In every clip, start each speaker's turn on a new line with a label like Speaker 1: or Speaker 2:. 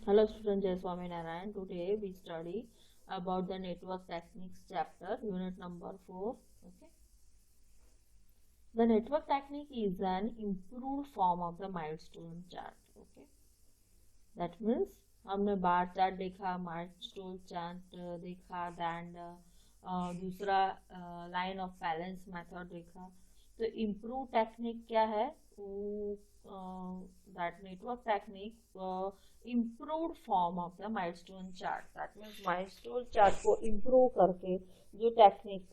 Speaker 1: Hello student, Jai Swaminarayan. Today we study about the network techniques chapter, unit number 4. Okay. The network technique is an improved form of the milestone chart. Okay. That means हमने bar chart देखा, milestone chart देखा, then दूसरा line of balance method देखा. तो improve technique क्या है? That network technique improved form of the milestone chart. That means milestone chart को improve करके जो टेक्निक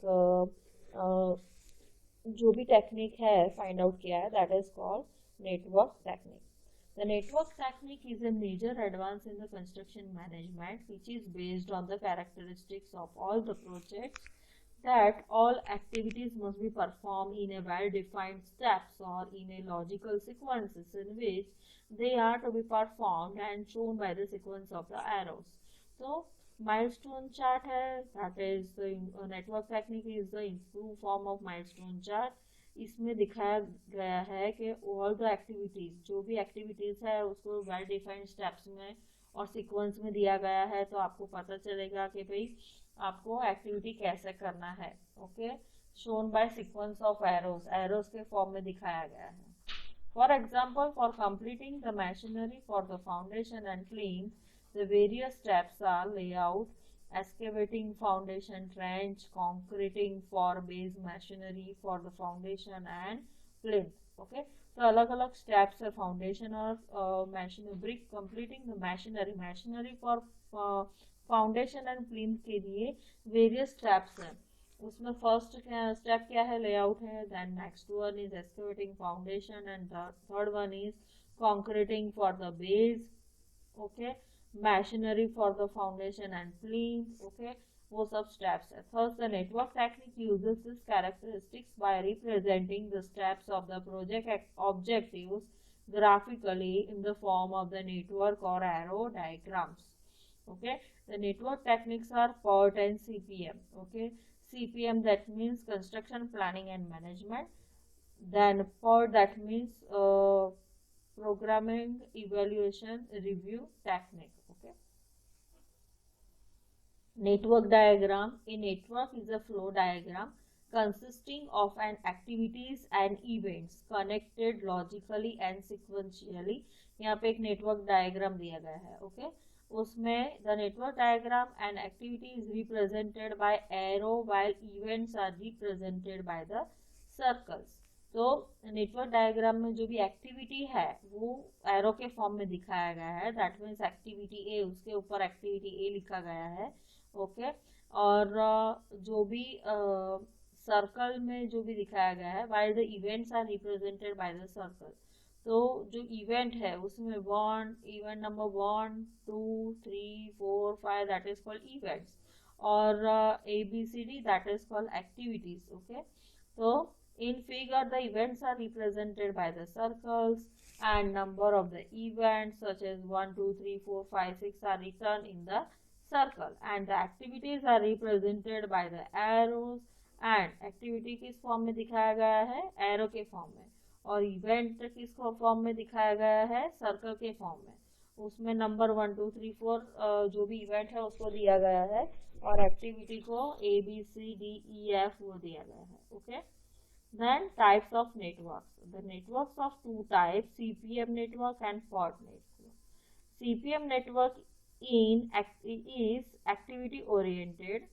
Speaker 1: जो भी टेक्निक है फाइंड आउट किया है, that is called network technique. The network technique is a major advance in the construction management, which is based on the characteristics of all the projects, that all activities must be performed in a well-defined steps or in a logical sequences in which they are to be performed and shown by the sequence of the arrows. So milestone chart है, that is the network technique is the improved form of milestone chart. इसमें दिखाया गया है कि all the activities, जो भी activities है उसको वेल डिफाइंड स्टेप्स में और सीक्वेंस में दिया गया है, तो आपको पता चलेगा कि भाई आपको एक्टिविटी कैसे करना है. Okay, shown by sequence of arrows, arrows के फॉर्म में दिखाया गया है. For example, for completing the machinery for the foundation and flame, the various steps are layout, excavating foundation trench, concreting for base machinery for the foundation and plinth. Okay, तो अलग अलग steps है foundation और machinery brick completing the machinery for foundation and plinth के लिए various steps हैं. उसमें first step क्या है? लेआउट है. Then next one is excavating foundation and third one is concreting for the base. Okay, machinery for the foundation and plinth. Okay, वो सब steps है. Thus the network technique uses this characteristics by representing the steps of the project objectives graphically in the form of the network or arrow diagrams. Okay, the network techniques are PERT and CPM. Okay, CPM that means construction planning and management. Then PERT that means programming evaluation review technique. Okay, network diagram. A network is a flow diagram consisting of an activities and events connected logically and sequentially. यहाँ पे एक network diagram दिया गया है. Okay, उसमें the network diagram and activity is represented by arrow while events are represented by the circles. तो network diagram में जो भी एक्टिविटी है वो एरो के फॉर्म में दिखाया गया है. दैट मीन्स एक्टिविटी ए, उसके ऊपर एक्टिविटी ए लिखा गया है. ओके, और जो भी सर्कल में जो भी दिखाया गया है, while the events are represented by the circle. तो जो इवेंट है उसमें event number 1, 2, 3, 4, 5 that is called events, और ABCD that is called activities. Okay, तो in figure the events are represented by the circles and number of the events such as 1, 2, 3, 4, 5, 6 are written in the circle, and the activities are represented by the arrows. and activity किस form में दिखाया गया है? Arrow के form में. और event किस form में दिखाया गया है? सर्कल के फॉर्म में. उसमें नंबर 1, 2, 3, 4 जो भी इवेंट है उसको दिया गया है, और एक्टिविटी को ABCDEF वो दिया गया है. Okay, Then types of networks. The networks of two types, CPM network and PERT network. CPM network is activity oriented.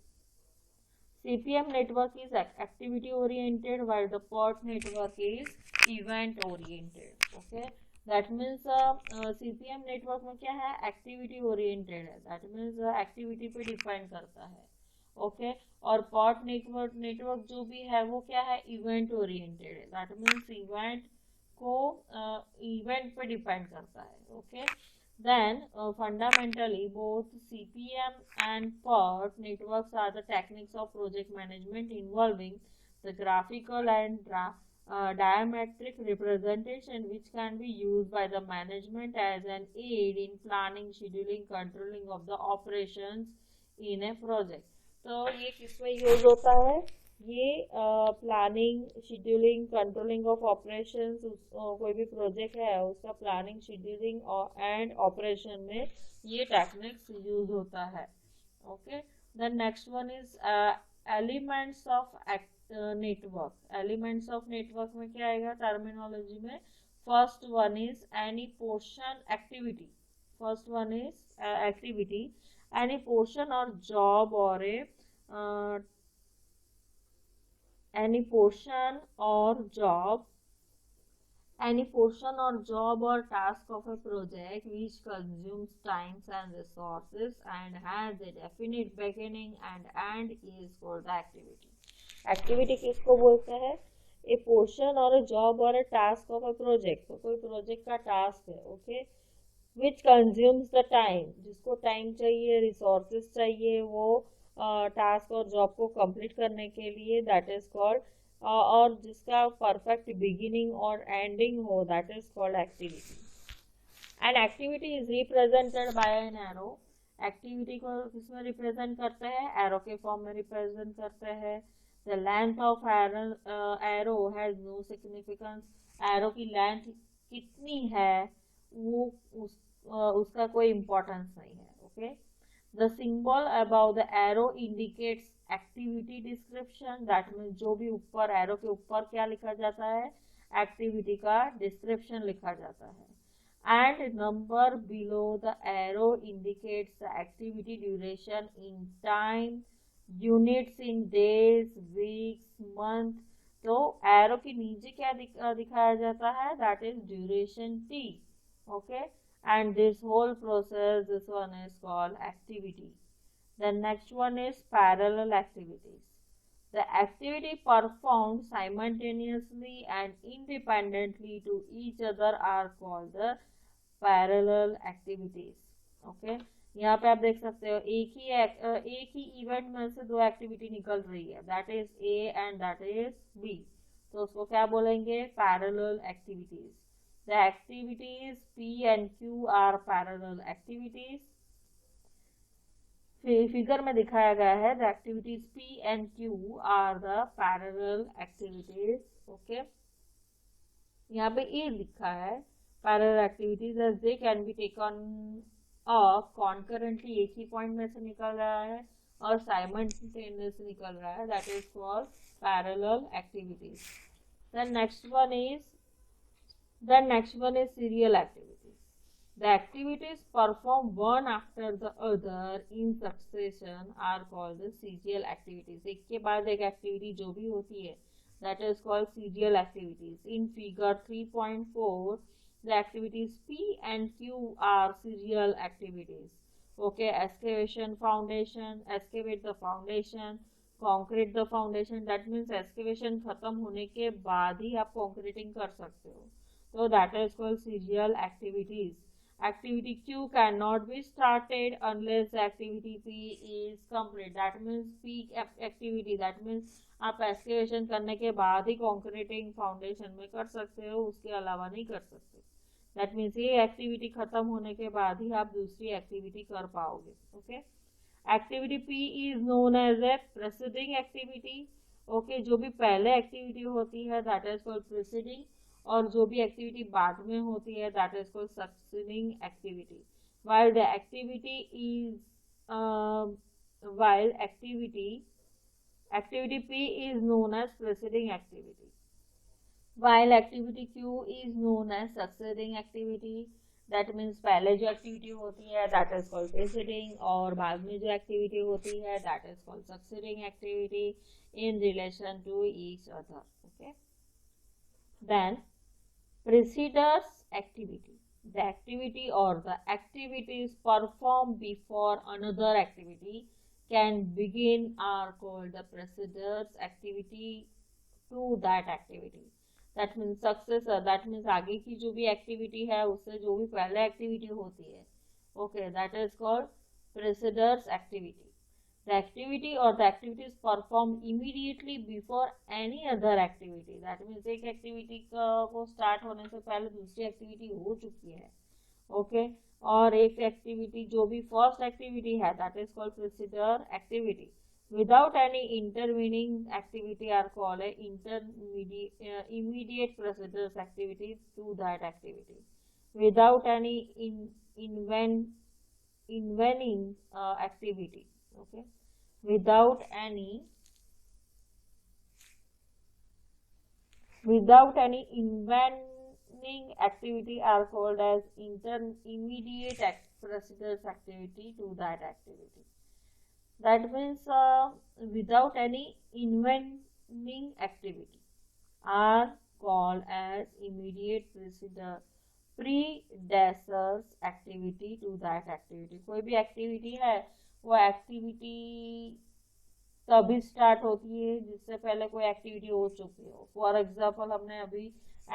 Speaker 1: CPM network is activity oriented, while the PERT network is event oriented. Okay, that means CPM network में क्या है? Activity oriented है. That means activity पे depend करता है. Okay, और PERT network जो भी है वो क्या है? इवेंट ओरिएंटेड है. दैट मीन्स इवेंट को इवेंट पे डिपेंड करता है. Okay, then fundamentally both CPM and PERT networks are the techniques of project management involving the graphical and diametric representation, which can be used by the management as an aid in planning, scheduling, controlling of the operations in a project. तो ये किसमें use होता है? ये planning, scheduling, controlling of operations, कोई भी project है उसका प्लानिंग, शेड्यूलिंग एंड ऑपरेशन में ये टेक्निक्स यूज होता है। Okay, the next one is elements of network. Elements of network में क्या आएगा टर्मिनोलॉजी में? First one is any portion activity. First one is activity, any portion और जॉब और ए any portion or job any portion or job or task of a project which consumes times and resources and has a definite beginning and end is called the activity. Activity किसको बोलते हैं? A portion or a job or a task of a project, तो कोई project का task है, okay, which consumes the time, जिसको time चाहिए, resources चाहिए वो टास्क और जॉब को कंप्लीट करने के लिए, दैट इज कॉल्ड, और जिसका परफेक्ट बिगिनिंग और एंडिंग हो, that is called activity. And activity is represented by an arrow. Activity को किसमें रिप्रेजेंट करते हैं? एरो के फॉर्म में रिप्रेजेंट करते हैं। The length of arrow has no significance. Arrow की लेंथ कितनी है वो उसका कोई इम्पोर्टेंस नहीं है, okay. The symbol about the arrow indicates activity description, that means जो भी ऊपर एरो के ऊपर क्या लिखा जाता है? एक्टिविटी का डिस्क्रिप्शन लिखा जाता है। And number below the arrow indicates the activity duration in time, units in days, weeks, month। तो एरो के नीचे क्या दिखाया जाता है? That is duration T, okay. And this whole process, this one is called activity. The next one is parallel activities. The activity performed simultaneously and independently to each other are called the parallel activities, okay. यहाँ पे आप देख सकते हो एक ही event में से दो एक्टिविटी निकल रही है, that is A and that is B, तो उसको क्या बोलेंगे? Parallel activities. The activities P and Q are parallel activities. Figure में दिखाया गया है the activities P and Q are the parallel activities, okay. यहाँ पे ए लिखा है parallel activities as they can be taken up concurrently, एक ही point में से निकल रहा है और साइमल्टेनियसली निकल रहा है, that is called parallel activities. The next one is serial activities. The activities performed one after the other in succession are called the serial activities। एक के बाद एक एक्टिविटी जो भी होती है, that is called serial activities। In figure 3.4, the activities P and Q are serial activities, okay। Excavation foundation, excavate the foundation, concrete the foundation, that means excavation खत्म होने के बाद ही आप concreting कर सकते हो, so that is called serial activities। Activity Q cannot be started unless activity P is complete, that means P activity, that means आप excavation करने के बाद ही कंक्रीटिंग फाउंडेशन में कर सकते हो, उसके अलावा नहीं कर सकते। दैट मीन्स ये एक्टिविटी खत्म होने के बाद ही आप दूसरी एक्टिविटी कर पाओगे, okay. Activity P is known as a preceding activity, okay. जो भी पहले एक्टिविटी होती है दैट इज कॉल्ड प्रेसिडिंग, और जो भी एक्टिविटी बाद में होती है that is called succeeding activity. while the activity is while activity P is known as preceding activity, while activity Q is known as succeeding activity। that means पहले जो activity होती है that is called preceding, और बाद में जो activity होती है that is called succeeding activity in relation to each other, okay। then precedes activity, the activity or the activities performed before another activity can begin are called the precedes activity to that activity। that means successor, that means आगे की जो भी activity है उससे जो भी पहले activity होती है, okay, that is called precedes activity। the activity or the activities performed immediately before any other activity, that means एक एक्टिविटी को स्टार्ट होने से पहले दूसरी एक्टिविटी हो चुकी है, ओके। और एक एक्टिविटी जो भी फर्स्ट एक्टिविटी है that is called procedure activity, Without any intervening activity are called a immediate precedence activities to that activity. Without any intervening activity, okay, without any intervening activity are called as immediate precedence activity to that activity. That means without any intervening activity are called as immediate predecessors activity to that activity. कोई भी activity है, वो activity तभी start होती है जिससे पहले कोई एक्टिविटी हो चुकी हो. फॉर एग्जाम्पल हमने अभी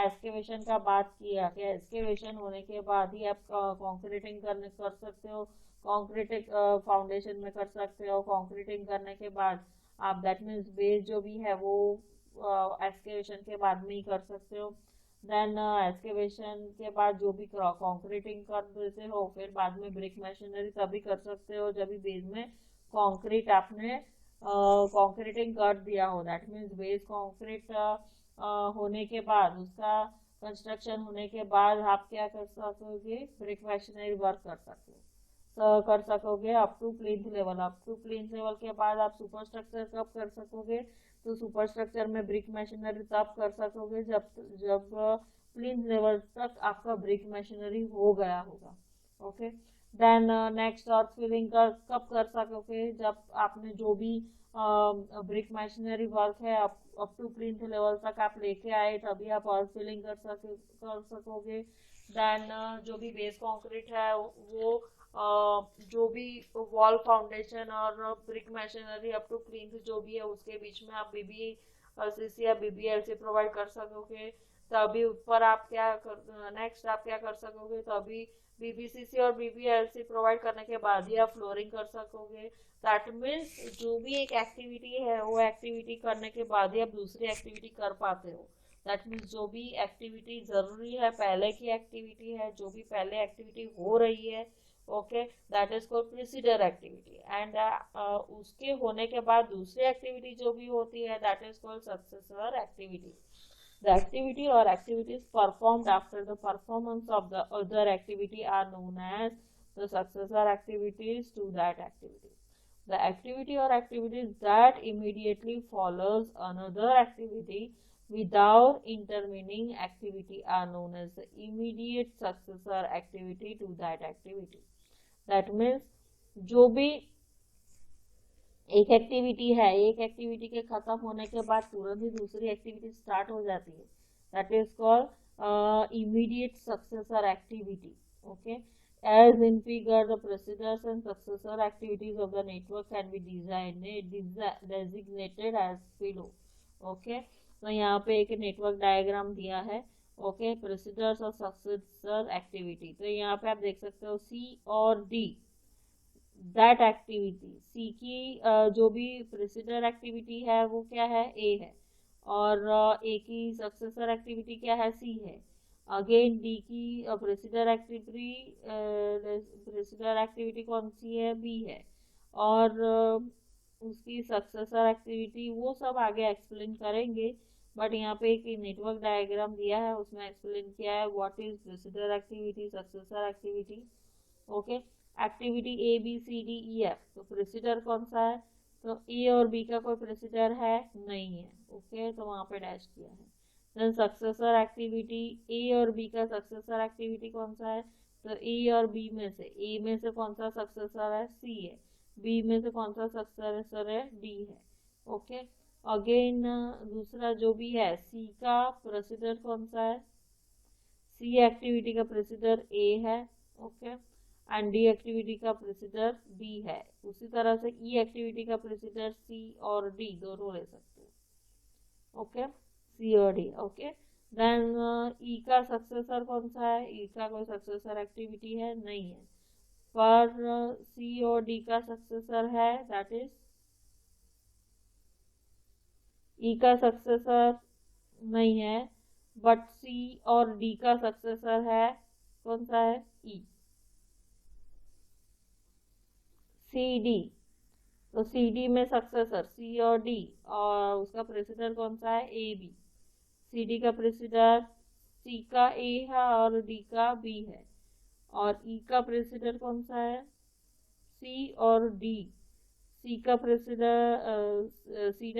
Speaker 1: एक्सकेवेशन का बात किया कि एक्सकेवेशन होने के बाद ही आप कॉन्क्रीटिंग कर सकते हो. कॉन्क्रीटिंग फाउंडेशन में कर सकते हो. कॉन्क्रीटिंग करने के बाद आप दैट मीन्स बेस जो भी है वो एक्सकेवेशन के बाद में ही कर सकते हो. देन एक्सकेवेशन के बाद जो भी कॉन्क्रीटिंग कर देते हो, फिर बाद में ब्रिक मशीनरी तभी कर सकते हो जब भी बेस में कॉन्क्रीट आपने कॉन्क्रीटिंग कर दिया हो. दैट मीन्स बेस कॉन्क्रीट होने के बाद, उसका कंस्ट्रक्शन होने के बाद आप क्या कर सकोगे, ब्रिक मशीनरी वर्क कर सकते हो. कर सकोगे up to plinth level. Up to plinth level के बाद आप सुपर स्ट्रक्चर कब कर सकोगे, तो सुपर स्ट्रक्चर में ब्रिक मशीनरी तब कर सकोगे जब प्लिंथ लेवल तक आपका ब्रिक मशीनरी हो गया होगा. ओके. देन नेक्स्ट अर्थ फिलिंग कब कर सकोगे, जब आपने जो भी ब्रिक मशीनरी वर्क है अप टू प्लिंथ लेवल तक आप लेके आए, तभी आप अर्थ फिलिंग कर सकोगे. देन जो भी बेस कंक्रीट है वो जो भी वॉल फाउंडेशन और brick machinery up to plinth जो भी है उसके बीच में आप बीबीसीसी या बीबीएलसी प्रोवाइड कर सकोगे. तभी ऊपर आप नेक्स्ट आप क्या कर सकोगे, तभी बीबीसीसी और बीबीएलसी प्रोवाइड करने के बाद ही आप फ्लोरिंग कर सकोगे. दैट मीन्स जो भी एक एक्टिविटी है वो एक्टिविटी करने के बाद ही आप दूसरी एक्टिविटी कर पाते हो. दैट मीन्स जो भी एक्टिविटी जरूरी है, पहले की एक्टिविटी है, जो भी पहले एक्टिविटी हो रही है, okay, that is called preceder activity. And उसके होने के बाद दूसरी एक्टिविटी जो भी होती है that is called successor activity. The activity or activities performed after the performance of the other activity are known as the successor activities to that activity. The activity or activities that immediately follows another activity without intervening activity are known as the immediate successor activity to that activity. That means जो भी एक activity है, एक activity के खत्म होने के बाद तुरंत ही दूसरी एक्टिविटी स्टार्ट हो जाती है, that is called immediate successor activity. Okay. As in figure the preceders and successor activities of the network can be designated as below. Okay. तो यहाँ पे एक नेटवर्क डायग्राम दिया है. ओके. प्रेसिडर्स और सक्सेसर एक्टिविटी, तो यहाँ पे आप देख सकते हो सी और डी. दैट एक्टिविटी, सी की जो भी प्रेसिडर एक्टिविटी है वो क्या है, ए है. और ए की सक्सेसर एक्टिविटी क्या है, सी है. अगेन डी की प्रेसिडर एक्टिविटी कौन सी है, बी है. और उसकी सक्सेसर एक्टिविटी वो सब आगे एक्सप्लेन करेंगे. बट यहाँ पे एक नेटवर्क डायग्राम दिया है, उसमें एक्सप्लेन किया है what is preceder activity, successor activity. Okay. Activity A B C D E F, तो प्रेसिडर कौन सा है, तो ए और बी का कोई प्रेसिडर है नहीं है. ओके. तो वहां पे डैश किया है. देन सक्सेसर एक्टिविटी, ए और बी का सक्सेसर एक्टिविटी कौन सा है, तो ए और बी में से, ए में से कौन सा सक्सेसर है, सी है. बी में से कौन सा सक्सेसर है, डी है. ओके. अगेन दूसरा जो भी है, सी का प्रेसिडर कौन सा है, सी एक्टिविटी का प्रेसिडर ए है. ओके. एंड डी एक्टिविटी का प्रेसिडर डी है. उसी तरह से ई एक्टिविटी का प्रेसिडर सी और डी दोनों ले सकते हो. ओके. सी और डी. ओके. देन ई का सक्सेसर कौन सा है, ई का कोई सक्सेसर एक्टिविटी है नहीं है. पर सी और डी का सक्सेसर है, दैट इज ई का सक्सेसर नहीं है, बट सी और डी का सक्सेसर है. कौन सा है, ई. C D. तो सी डी में सक्सेसर सी और डी, और उसका प्रेसिडर कौन सा है, ए बी। सी डी का प्रेसिडर सी का ए है और डी का बी है, और ई का प्रेसिडर कौन सा है, सी और डी। सी का प्रेसिडर सी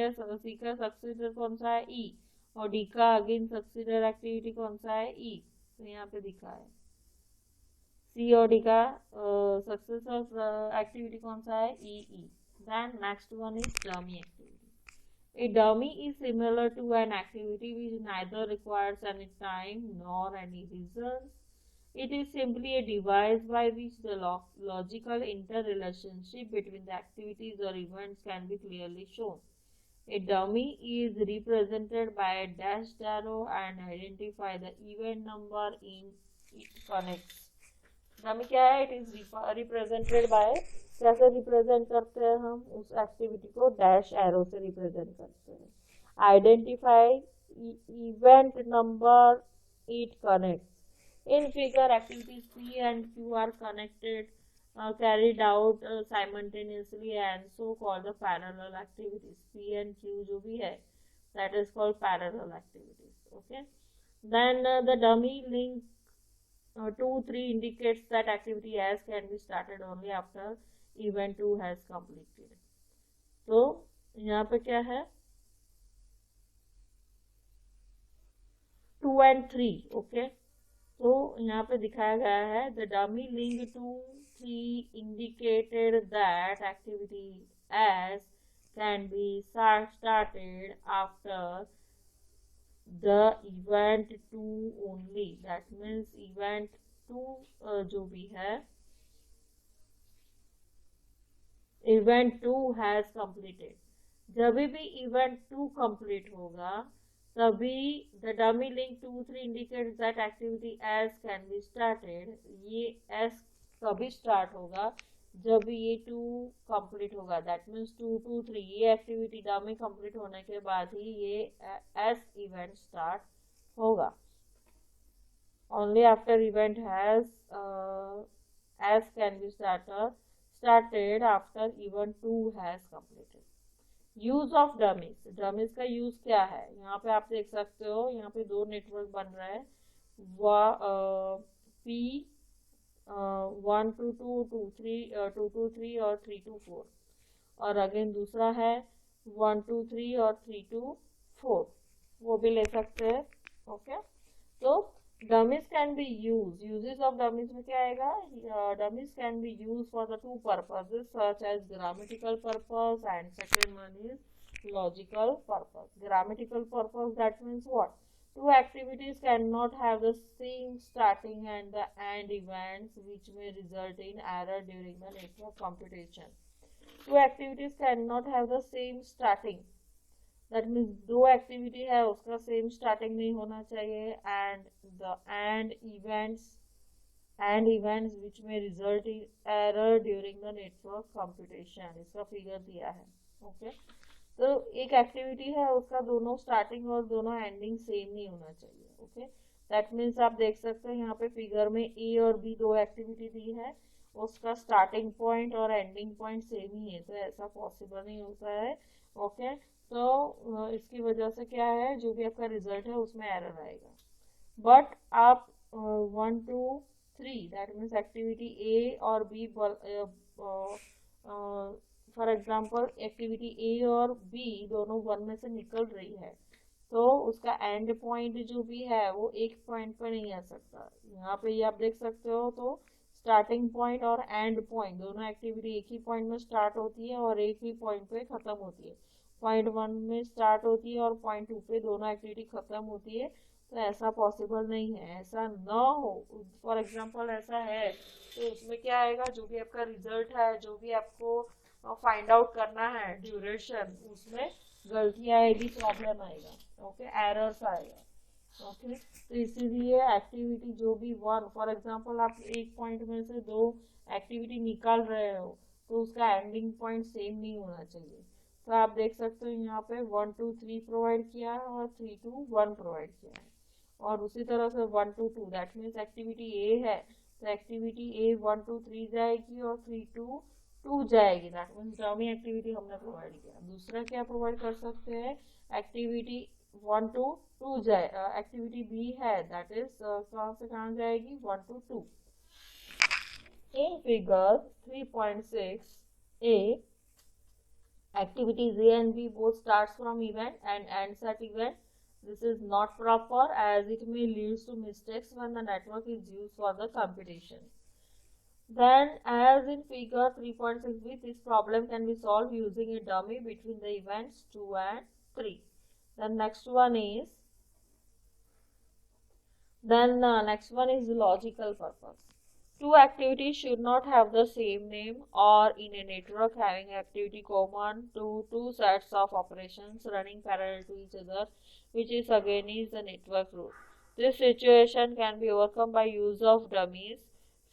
Speaker 1: का सक्सेसर कौन सा है, ई, और डी का अगेन सक्सेसर एक्टिविटी कौन सा है, ई। तो यहाँ पे दिखा है सी और डी का सक्सेसर एक्टिविटी कौन सा है, E E. Then next one is dummy activity. A dummy is similar to an activity which neither requires any time nor any results. It is simply a device by which the logical interrelationship between the activities or events can be clearly shown. A dummy is represented by a dashed arrow and identify the event number in it connects. dummy क्या है, it is represented by, कैसे represent करते हैं हम उस activity को, dash arrow से represent करते हैं। Identify event number it connects. In figure activities P and Q are connected carried out simultaneously and so called the parallel activities. P and Q जो भी है that is called parallel activities. Okay, then the dummy link 2, 3 indicates that activity S can be started only after event 2 has completed. तो यहाँ पे क्या है, 2 and 3, okay. तो यहाँ पे दिखाया गया है the dummy link 2, 3 indicated that activity S can be started after the event 2 only. That means event 2 जो भी है, event 2 has completed। जब भी event 2 complete होगा तभी the dummy link 2, 3 indicates that activity S can be started। ये S कभी start होगा, जब ये 2 कंप्लीट होगा। दैट मीन्स 2, 2, 3 ये एक्टिविटी डमी कंप्लीट होने के बाद ही ये एस इवेंट स्टार्ट होगा। Only after event has S can be started after event 2 has completed. Use of dummies, dummies का यूज क्या है, यहाँ पे आप देख सकते हो, यहाँ पे 2 नेटवर्क बन रहा है, पी 1 to 2, 2 to 3 और 3 to 4, और अगेन दूसरा है 1 to 3 और 3 to 4, वो भी ले सकते हैं। ओके, तो dummies can be use, uses of dummies में क्या आएगा, dummies can be use for the 2 purposes such as grammatical purpose and second one is logical purpose. Grammatical purpose that means what, 2 activities cannot have the same starting and the end events which may result in error during the network computation. 2 activities cannot have the same starting, that means 2 activity है उसका same starting नहीं होना चाहिए, and the end events which may result in error during the network computation। इसका figure दिया है। Okay, तो एक एक्टिविटी है उसका दोनों स्टार्टिंग और दोनों एंडिंग सेम नहीं होना चाहिए। ओके, दैट मीन्स आप देख सकते हैं यहाँ पे फिगर में ए और बी 2 एक्टिविटी दी है, उसका स्टार्टिंग पॉइंट और एंडिंग पॉइंट सेम ही है, तो ऐसा पॉसिबल नहीं होता है। ओके, तो इसकी वजह से क्या है, जो भी आपका रिजल्ट है उसमें एरर आएगा। बट आप 1 to 3 that means activity A और B, for example activity A और बी दोनों 1 में से निकल रही है, तो उसका एंड पॉइंट जो भी है वो एक पॉइंट पर नहीं आ सकता। यहाँ पे ये आप देख सकते हो, तो स्टार्टिंग पॉइंट और एंड पॉइंट दोनों एक्टिविटी एक ही पॉइंट में स्टार्ट होती है और एक ही पॉइंट पे खत्म होती है। पॉइंट 1 में स्टार्ट होती है और पॉइंट 2 पे दोनों एक्टिविटी खत्म होती है, तो ऐसा पॉसिबल नहीं है, ऐसा ना हो। फॉर एग्जाम्पल ऐसा है तो उसमें क्या आएगा, जो भी आपका रिजल्ट है, जो भी आपको फाइंड आउट करना है ड्यूरेशन, उसमें गलतियां आएगी, प्रॉब्लम आएगा। ओके, एरर्स आएगा। ओके, तो इसीलिए एक्टिविटी जो भी 1, फॉर एग्जांपल आप एक पॉइंट में से 2 एक्टिविटी निकाल रहे हो, तो उसका एंडिंग पॉइंट सेम नहीं होना चाहिए। तो आप देख सकते हो यहाँ पे 1 to 3 प्रोवाइड किया है और 3 to 1 प्रोवाइड किया है, और उसी तरह से 1 to 2 दैट मीन्स एक्टिविटी ए है तो एक्टिविटी ए 1 to 3 जाएगी और 3 to टू जाएगी, दैट मीन्स डमी एक्टिविटी हमने प्रोवाइड किया। दूसरा क्या प्रोवाइड कर सकते हैं, एक्टिविटी 1 to 2 जाए, एक्टिविटी बी है दैट इज कहाँ से कहाँ जाएगी 1 to 2। In figure 3.6 A, activities A and B both starts from event and ends at event. This is not proper as it may lead to mistakes when the network is used for the computation. Then, as in figure 3.6b, this problem can be solved using a dummy between the events 2 and 3. The next one is logical purpose. Two activities should not have the same name, or in a network having activity common to two sets of operations running parallel to each other, which is against the network rule. This situation can be overcome by use of dummies.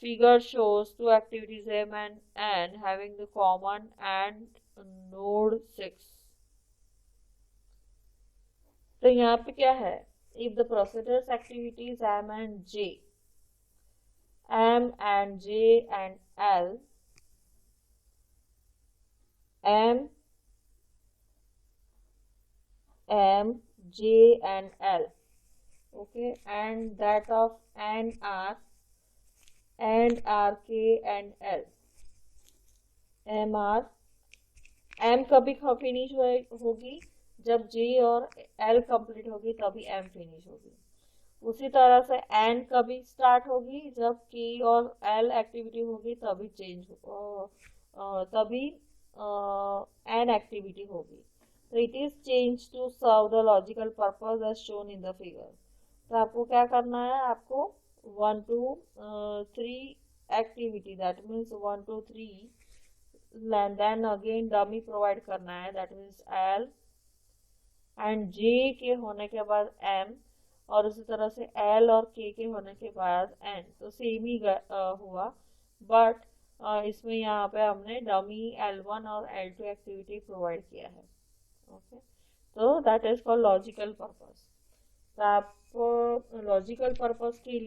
Speaker 1: Figure shows two activities M and N having the common and node 6. तो यहाँ पे क्या है, if the processor's activities M and J M and J and L, M, J and L, okay, and that of N R and R, K and L, M R, M कभी finish होगी जब J और L complete होगी तभी M finish होगी। उसी तरह से N कभी स्टार्ट होगी जब K और L एक्टिविटी होगी तभी तभी N एक्टिविटी होगी। तो it is change to serve the logical purpose as shown in the figure. तो आपको क्या करना है, आपको 1 to 3 activity that means 1 to 3 then again dummy provide करना है that means L and J के होने के बाद M और उसी तरह से L और K के होने के बाद N। तो सेम ही हुआ, बट इसमें यहाँ पे हमने डमी L1 और L2 एक्टिविटी प्रोवाइड किया है। ओके, तो that is for logical purpose. तो आप लॉजिकल पर्पस के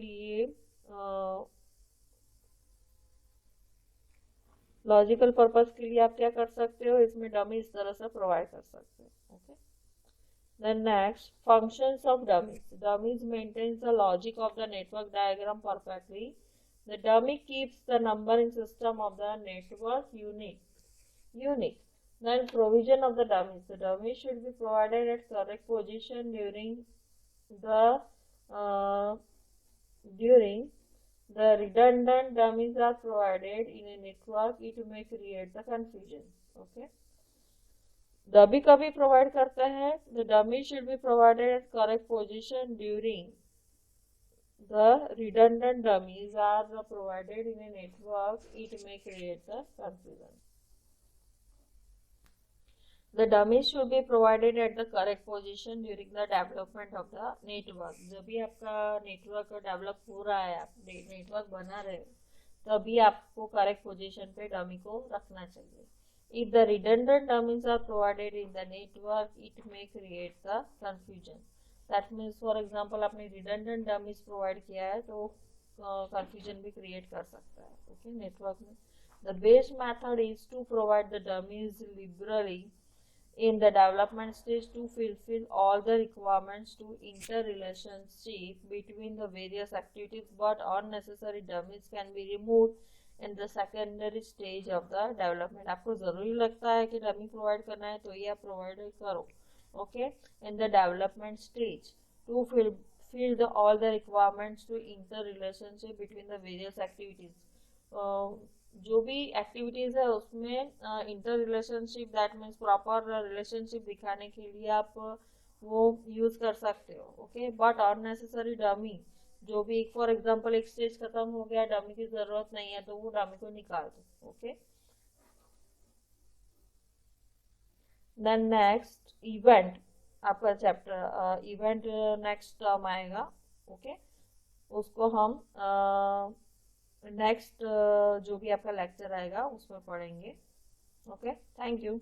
Speaker 1: लिए आप क्या कर सकते हो, इसमें डमी इस तरह से प्रोवाइड कर सकते हो। Okay, then next, functions of dummies. Dummies maintains the logic of the network diagram perfectly. The dummy keeps the numbering system of the network unique. Then provision of the dummies. The dummy should be provided at correct position during the redundant dummies are provided in a network, it may create the confusion. Okay. Dummy कभी provide करता है, the dummy should be provided at correct position during the redundant dummies are provided in a network, it may create the confusion. The dummies should be provided at the correct position during the development of the network. जब भी आपका network develop हो रहा है, आप network बना रहे हो, तभी आपको करेक्ट पोजीशन पे डमी को रखना चाहिए। If the redundant dummies are provided in the network, it may create the confusion. That means, for example, आपने redundant dummies provide किया है तो confusion भी create कर सकता है, okay, network में। The best method is to provide the dummies liberally in the development stage to fulfill all the requirements to interrelationship between the various activities, but unnecessary dummies can be removed in the secondary stage of the development. आपको जरूरी लगता है कि dummy provide करना है तो ये आप प्रोवाइड करो, okay, in the development stage to fill the all the requirements to interrelationship between the various activities. जो भी एक्टिविटीज है उसमें inter relationship that means proper relationship दिखाने के लिए आप वो यूज कर सकते हो, ओके, बट अननेसेसरी डमी, जो भी फॉर एग्जांपल एक स्टेज खत्म हो गया, डमी की जरूरत नहीं है तो वो डमी को निकाल दो। ओके, देन नेक्स्ट इवेंट, आपका चैप्टर इवेंट नेक्स्ट टर्म आएगा। ओके, उसको हम नेक्स्ट जो भी आपका लेक्चर आएगा उसमें पढ़ेंगे। Okay, thank you.